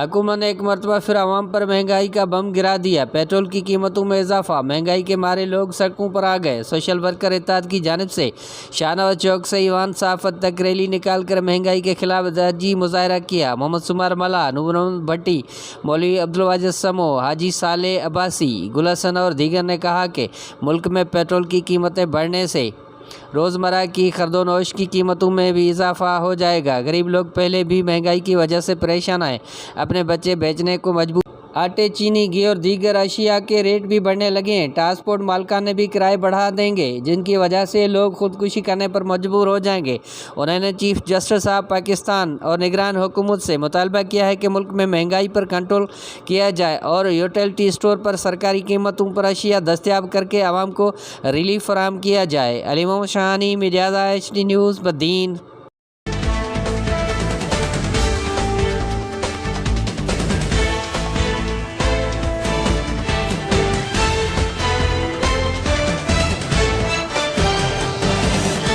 हुकूमत ने एक मरतबा फिर आवाम पर महंगाई का बम गिरा दिया। पेट्रोल की कीमतों में इजाफा, महंगाई के मारे लोग सड़कों पर आ गए। सोशल वर्कर इत्तेहाद की जानिब से शाहनवाज चौक से ईवान सहाफत तक रैली निकाल कर महंगाई के खिलाफ एहतजाजी मुजाहरा किया। मोहम्मद सुमार मला, नूर मोहम्मद भट्टी, मौलवी अब्दुल वाजिद समो, हाजी साले अब्बासी, गुल हसन और दीगर ने कहा कि मुल्क में पेट्रोल की कीमतें बढ़ने से रोज़मर्रा की खरदोनोश की कीमतों में भी इजाफा हो जाएगा। गरीब लोग पहले भी महंगाई की वजह से परेशान आए, अपने बच्चे बेचने को मजबूर। आटे, चीनी, घी और दीगर अशिया के रेट भी बढ़ने लगे हैं। ट्रांसपोर्ट मालिकाने भी किराए बढ़ा देंगे, जिनकी वजह से लोग खुदकुशी करने पर मजबूर हो जाएंगे। उन्होंने चीफ जस्टिस ऑफ पाकिस्तान और निगरान हुकूमत से मुतालबा किया है कि मुल्क में महंगाई पर कंट्रोल किया जाए और यूटिलिटी स्टोर पर सरकारी कीमतों पर अशिया दस्तयाब करके आवाम को रिलीफ फराहम किया जाए। Ali Mohammed Shahani, media HD news, Badin.